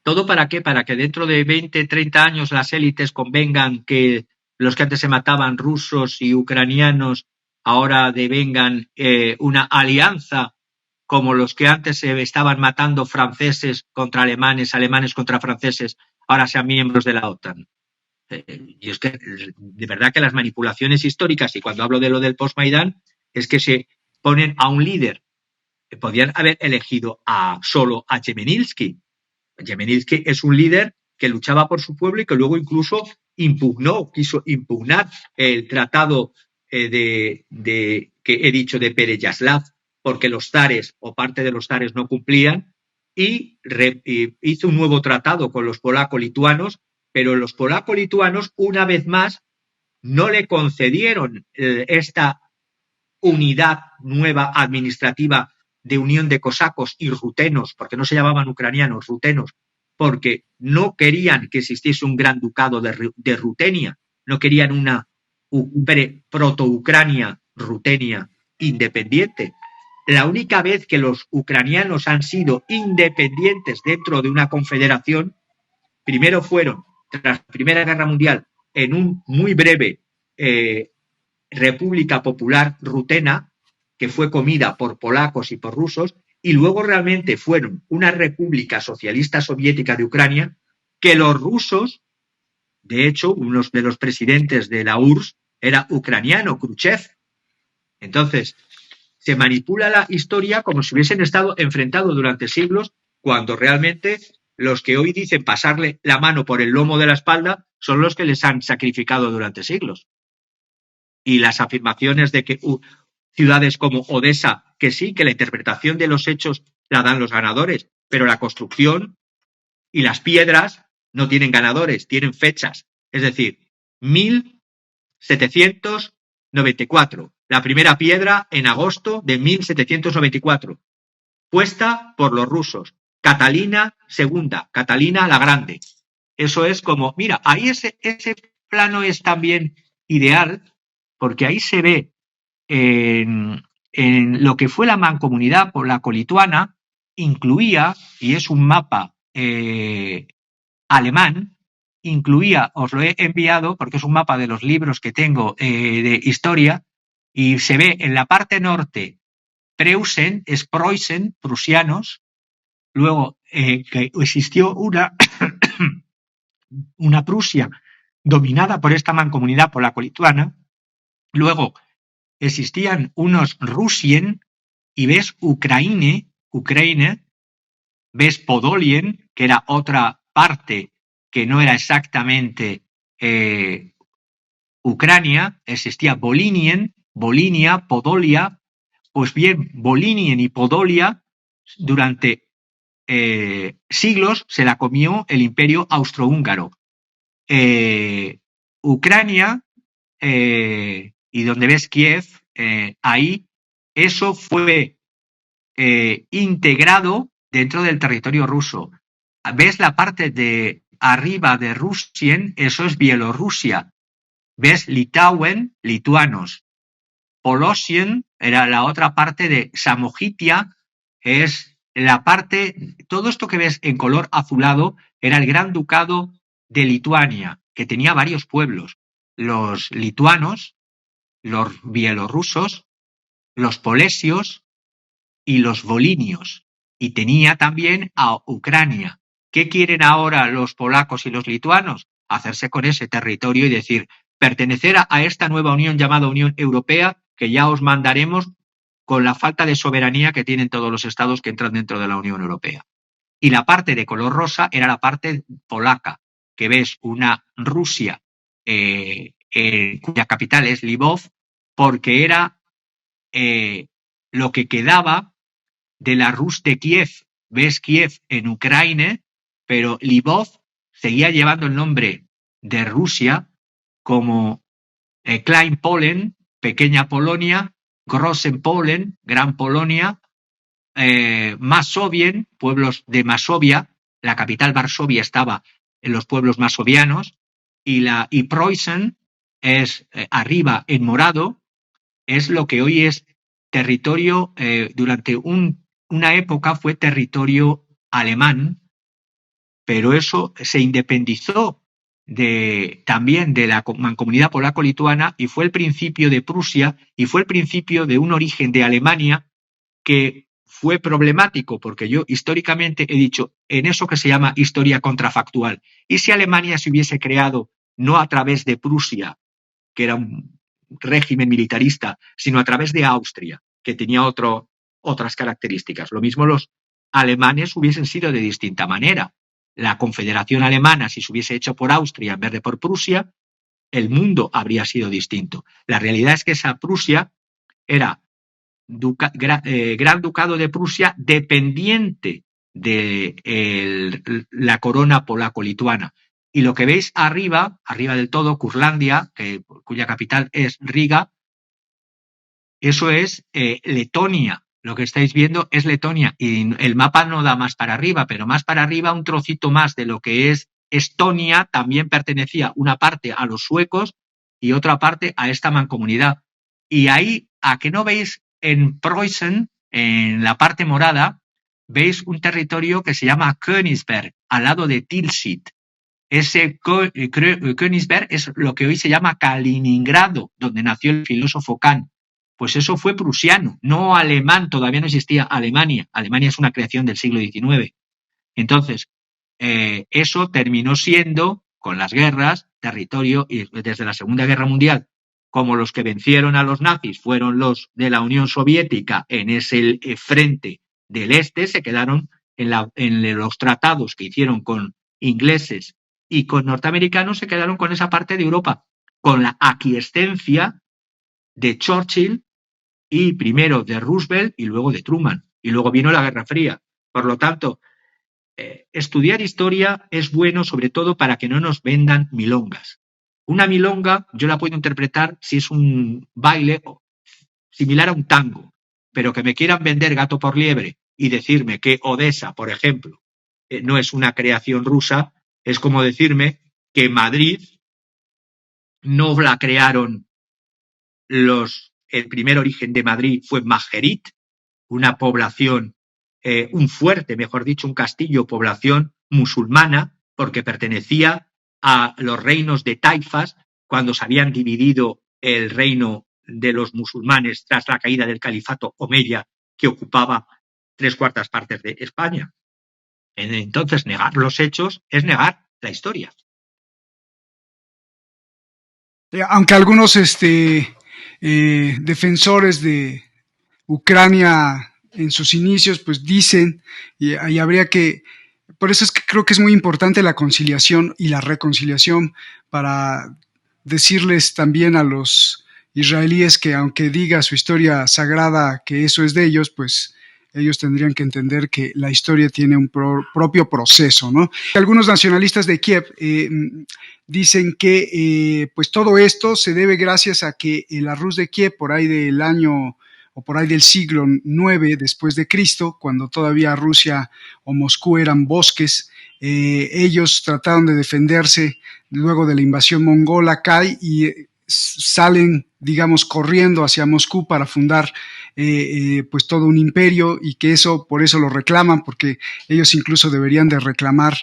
S2: ¿Todo para qué? Para que dentro de 20, 30 años las élites convengan que los que antes se mataban, rusos y ucranianos, ahora devengan una alianza, como los que antes se estaban matando franceses contra alemanes, alemanes contra franceses, ahora sean miembros de la OTAN. Y es que de verdad que las manipulaciones históricas, y cuando hablo de lo del post-Maidán, es que se ponen a un líder. Podían haber elegido solo a Chmelnytsky. Chmelnytsky es un líder que luchaba por su pueblo y que luego incluso quiso impugnar el tratado que he dicho de Pereyaslav, porque los zares o parte de los zares no cumplían, y hizo un nuevo tratado con los polaco-lituanos, pero los polaco-lituanos, una vez más, no le concedieron esta unidad nueva administrativa de unión de cosacos y rutenos, porque no se llamaban ucranianos, rutenos, porque no querían que existiese un gran ducado de Rutenia, no querían una proto-Ucrania, Rutenia, independiente. La única vez que los ucranianos han sido independientes dentro de una confederación, primero fueron, tras la Primera Guerra Mundial, en un muy breve República Popular Rutena, que fue comida por polacos y por rusos, y luego realmente fueron una República Socialista Soviética de Ucrania, que los rusos De hecho, uno de los presidentes de la URSS era ucraniano, Khrushchev. Entonces, se manipula la historia como si hubiesen estado enfrentados durante siglos, cuando realmente los que hoy dicen pasarle la mano por el lomo de la espalda son los que les han sacrificado durante siglos. Y las afirmaciones de que ciudades como Odessa, que sí, que la interpretación de los hechos la dan los ganadores, pero la construcción y las piedras no tienen ganadores, tienen fechas. Es decir, 1794. La primera piedra en agosto de 1794, puesta por los rusos. Catalina II, Catalina la Grande. Eso es como, mira, ahí ese plano es también ideal, porque ahí se ve en lo que fue la mancomunidad polaco-lituana, incluía, y es un mapa alemán, incluía, os lo he enviado porque es un mapa de los libros que tengo de historia, y se ve en la parte norte Preußen, es Preußen, prusianos, luego que existió una Prusia dominada por esta mancomunidad polaco-lituana, luego existían unos Rusien, y ves Ucraine, ves Podolien, que era otra parte que no era exactamente Ucrania, existía Volinia, Podolia. Pues bien, Volinien y Podolia durante siglos se la comió el imperio austrohúngaro. Ucrania, y donde ves Kiev, ahí, eso fue integrado dentro del territorio ruso. Ves la parte de arriba de Rusien, eso es Bielorrusia. Ves Litauen, lituanos. Polosien era la otra parte de Samogitia, es la parte, todo esto que ves en color azulado era el Gran Ducado de Lituania, que tenía varios pueblos, los lituanos, los bielorrusos, los polesios y los volinios, y tenía también a Ucrania. ¿Qué quieren ahora los polacos y los lituanos? Hacerse con ese territorio y decir, pertenecer a esta nueva unión llamada Unión Europea, que ya os mandaremos con la falta de soberanía que tienen todos los estados que entran dentro de la Unión Europea. Y la parte de color rosa era la parte polaca, que ves una Rusia cuya capital es Lvov, porque era lo que quedaba de la Rus de Kiev. Ves Kiev en Ucrania, pero Lvov seguía llevando el nombre de Rusia, como Klein Polen, pequeña Polonia, Großen Polen, gran Polonia, Masovien, pueblos de Masovia, la capital Varsovia estaba en los pueblos masovianos, y Preußen es arriba en morado, es lo que hoy es territorio, durante una época fue territorio alemán, pero eso se independizó también de la mancomunidad polaco-lituana, y fue el principio de Prusia, y fue el principio de un origen de Alemania que fue problemático, porque yo históricamente he dicho en eso que se llama historia contrafactual. ¿Y si Alemania se hubiese creado no a través de Prusia, que era un régimen militarista, sino a través de Austria, que tenía otras características? Lo mismo los alemanes hubiesen sido de distinta manera. La Confederación Alemana, si se hubiese hecho por Austria en vez de por Prusia, el mundo habría sido distinto. La realidad es que esa Prusia era Gran Ducado de Prusia dependiente de la corona polaco-lituana. Y lo que veis arriba del todo, Curlandia, cuya capital es Riga, eso es Letonia. Lo que estáis viendo es Letonia, y el mapa no da más para arriba, pero más para arriba, un trocito más de lo que es Estonia, también pertenecía una parte a los suecos y otra parte a esta mancomunidad. Y ahí, ¿a que no veis en Preußen, en la parte morada, veis un territorio que se llama Königsberg, al lado de Tilsit? Ese Königsberg es lo que hoy se llama Kaliningrado, donde nació el filósofo Kant. Pues eso fue prusiano, no alemán, todavía no existía Alemania. Alemania es una creación del siglo XIX. Entonces, eso terminó siendo, con las guerras, territorio y desde la Segunda Guerra Mundial, como los que vencieron a los nazis fueron los de la Unión Soviética en ese frente del este, se quedaron en los tratados que hicieron con ingleses y con norteamericanos, se quedaron con esa parte de Europa, con la aquiescencia de Churchill y primero de Roosevelt y luego de Truman. Y luego vino la Guerra Fría. Por lo tanto, estudiar historia es bueno sobre todo para que no nos vendan milongas. Una milonga yo la puedo interpretar si es un baile similar a un tango, pero que me quieran vender gato por liebre y decirme que Odessa, por ejemplo, no es una creación rusa, es como decirme que Madrid no la crearon el primer origen de Madrid fue Majerit, una población, un fuerte, mejor dicho, un castillo, población musulmana, porque pertenecía a los reinos de taifas cuando se habían dividido el reino de los musulmanes tras la caída del califato omeya, que ocupaba 3/4 partes de España. Entonces, negar los hechos es negar la historia.
S3: Aunque algunos defensores de Ucrania en sus inicios pues dicen, y habría que, por eso es que creo que es muy importante la conciliación y la reconciliación, para decirles también a los israelíes que aunque diga su historia sagrada que eso es de ellos, pues ellos tendrían que entender que la historia tiene un propio proceso, ¿no? Algunos nacionalistas de Kiev dicen que pues todo esto se debe gracias a que la Rus de Kiev, por ahí del año o por ahí del siglo IX después de Cristo, cuando todavía Rusia o Moscú eran bosques, ellos trataron de defenderse luego de la invasión mongola, cae y salen, digamos, corriendo hacia Moscú para fundar pues todo un imperio, y que eso, por eso lo reclaman, porque ellos incluso deberían de reclamar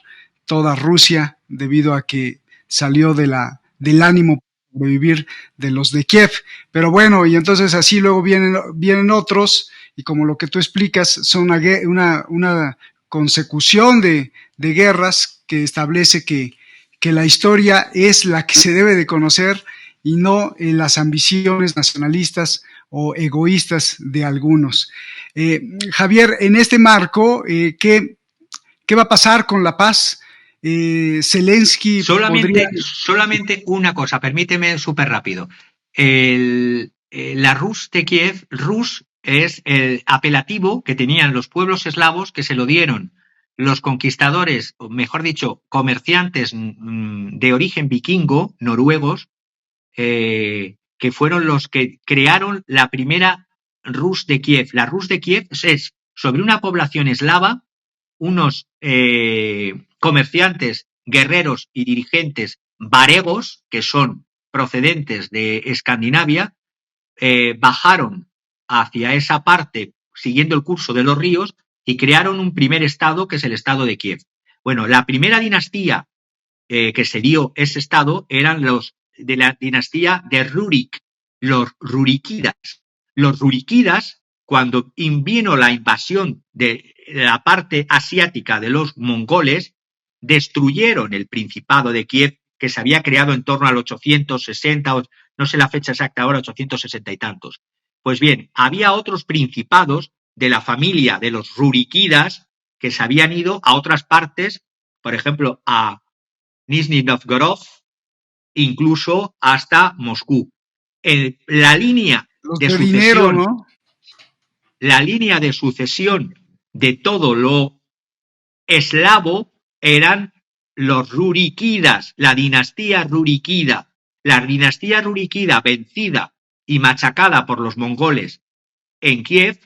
S3: toda Rusia debido a que salió del ánimo de vivir de los de Kiev. Pero bueno, y entonces así luego vienen otros, y como lo que tú explicas, son una consecución de guerras que establece que la historia es la que se debe de conocer y no las ambiciones nacionalistas o egoístas de algunos. Javier, en este marco, ¿qué va a pasar con la paz? Zelensky
S2: solamente una cosa, permíteme súper rápido. La Rus de Kiev, Rus es el apelativo que tenían los pueblos eslavos, que se lo dieron los conquistadores, o mejor dicho, comerciantes de origen vikingo, noruegos, que fueron los que crearon la primera Rus de Kiev. La Rus de Kiev es sobre una población eslava, unos comerciantes, guerreros y dirigentes varegos, que son procedentes de Escandinavia, bajaron hacia esa parte siguiendo el curso de los ríos y crearon un primer estado, que es el estado de Kiev. Bueno, la primera dinastía que se dio ese estado eran los de la dinastía de Rurik, los Rurikidas. Los Rurikidas, cuando vino la invasión de la parte asiática de los mongoles, destruyeron el Principado de Kiev, que se había creado en torno al 860, no sé la fecha exacta ahora, 860 y tantos. Pues bien, había otros principados de la familia de los Rurikidas que se habían ido a otras partes, por ejemplo, a Nizhny Novgorod, incluso hasta Moscú. La línea de sucesión, dinero, ¿no? La línea de sucesión de todo lo eslavo eran los Rurikidas, la dinastía Rurikida. La dinastía Rurikida, vencida y machacada por los mongoles en Kiev,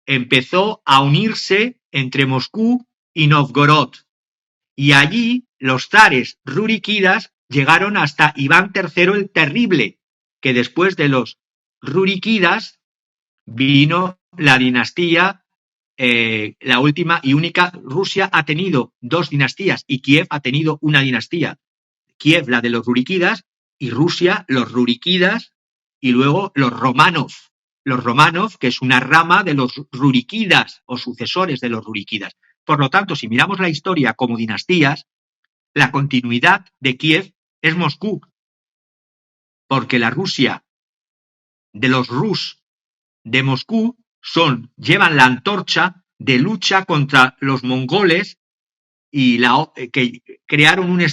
S2: empezó a unirse entre Moscú y Novgorod. Y allí los zares Rurikidas llegaron hasta Iván III el Terrible, que después de los Rurikidas vino la dinastía, la última y única. Rusia ha tenido 2 dinastías y Kiev ha tenido una dinastía. Kiev, la de los Rurikidas, y Rusia, los Rurikidas, y luego los Romanov. Los Romanov, que es una rama de los Rurikidas o sucesores de los Rurikidas. Por lo tanto, si miramos la historia como dinastías, la continuidad de Kiev es Moscú, porque la Rusia de los Rus de Moscú llevan la antorcha de lucha contra los mongoles y que crearon un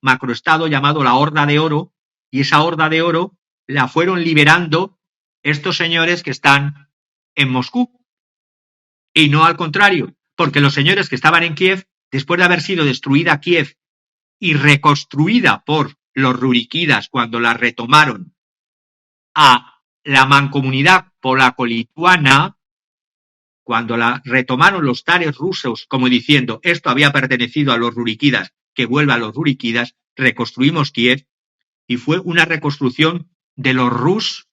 S2: macroestado llamado la Horda de Oro, y esa Horda de Oro la fueron liberando estos señores que están en Moscú, y no al contrario, porque los señores que estaban en Kiev, después de haber sido destruida Kiev y reconstruida por los ruriquidas cuando la retomaron a la mancomunidad polaco-lituana, cuando la retomaron los zares rusos, como diciendo, esto había pertenecido a los ruriquidas, que vuelva a los ruriquidas, reconstruimos Kiev, y fue una reconstrucción de los rus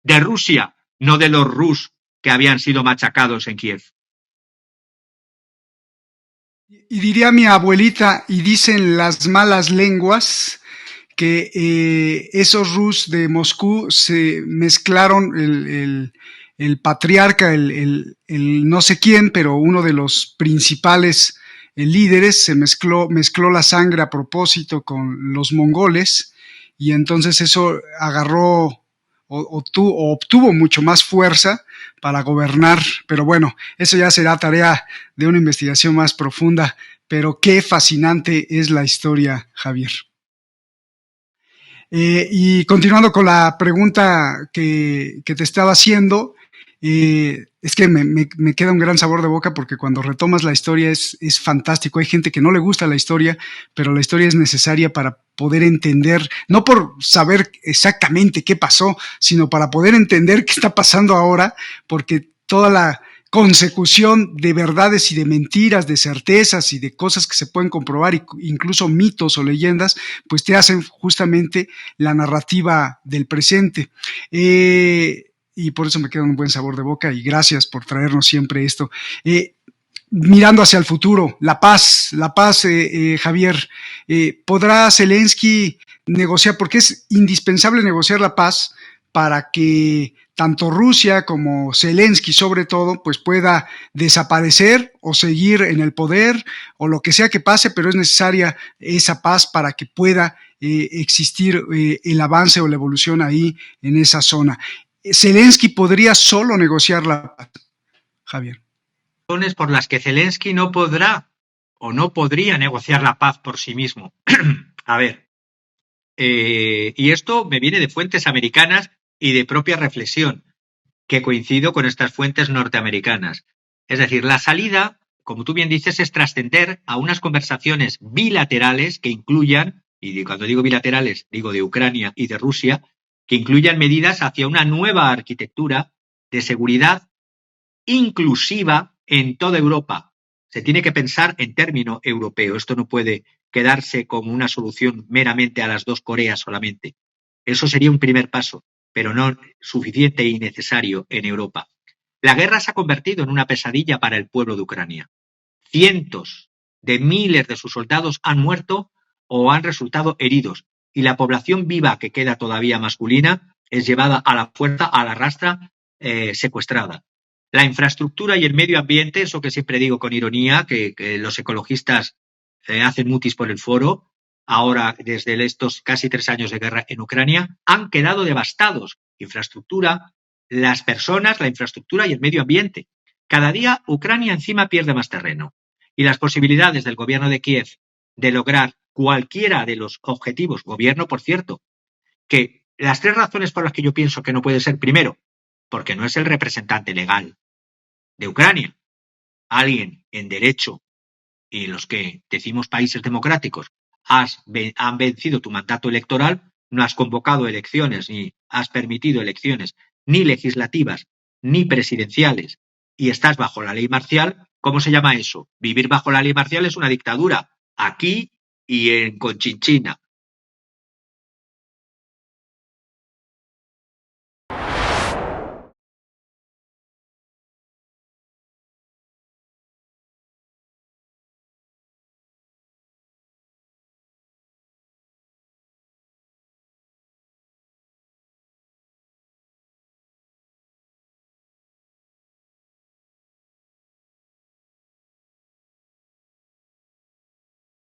S2: de Rusia, no de los rus que habían sido machacados en Kiev.
S3: Y diría mi abuelita, y dicen las malas lenguas, que esos rus de Moscú se mezclaron, el patriarca, el no sé quién, pero uno de los principales líderes se mezcló la sangre a propósito con los mongoles, y entonces eso agarró o obtuvo mucho más fuerza para gobernar, pero bueno, eso ya será tarea de una investigación más profunda, pero qué fascinante es la historia, Javier. Y continuando con la pregunta que te estaba haciendo, es que me queda un gran sabor de boca, porque cuando retomas la historia es fantástico. Hay gente que no le gusta la historia, pero la historia es necesaria para poder entender, no por saber exactamente qué pasó, sino para poder entender qué está pasando ahora, porque toda la consecución de verdades y de mentiras, de certezas y de cosas que se pueden comprobar, incluso mitos o leyendas, pues te hacen justamente la narrativa del presente. Y por eso me queda un buen sabor de boca, y gracias por traernos siempre esto. Mirando hacia el futuro, la paz, Javier, ¿podrá Zelensky negociar? Porque es indispensable negociar la paz para que tanto Rusia como Zelensky, sobre todo, pues pueda desaparecer o seguir en el poder, o lo que sea que pase, pero es necesaria esa paz para que pueda existir el avance o la evolución ahí en esa zona. ¿Zelensky podría solo negociar la paz, Javier?
S2: Razones por las que Zelensky no podrá o no podría negociar la paz por sí mismo. A ver, y esto me viene de fuentes americanas y de propia reflexión, que coincido con estas fuentes norteamericanas. Es decir, la salida, como tú bien dices, es trascender a unas conversaciones bilaterales que incluyan, y cuando digo bilaterales, digo de Ucrania y de Rusia, que incluyan medidas hacia una nueva arquitectura de seguridad inclusiva en toda Europa. Se tiene que pensar en término europeo. Esto no puede quedarse como una solución meramente a las dos Coreas solamente. Eso sería un primer paso, pero no suficiente y necesario en Europa. La guerra se ha convertido en una pesadilla para el pueblo de Ucrania. Cientos de miles de sus soldados han muerto o han resultado heridos, y la población viva que queda todavía masculina es llevada a la fuerza, a la rastra, secuestrada. La infraestructura y el medio ambiente, eso que siempre digo con ironía, que los ecologistas hacen mutis por el foro, ahora desde estos casi 3 años de guerra en Ucrania, han quedado devastados. Infraestructura, las personas, la infraestructura y el medio ambiente. Cada día Ucrania encima pierde más terreno, y las posibilidades del gobierno de Kiev de lograr cualquiera de los objetivos, gobierno, por cierto, que las 3 razones por las que yo pienso que no puede ser: primero, porque no es el representante legal de Ucrania. Alguien en derecho, y los que decimos países democráticos, han vencido tu mandato electoral, no has convocado elecciones ni has permitido elecciones ni legislativas ni presidenciales, y estás bajo la ley marcial. ¿Cómo se llama eso? Vivir bajo la ley marcial es una dictadura, aquí y en Conchinchina.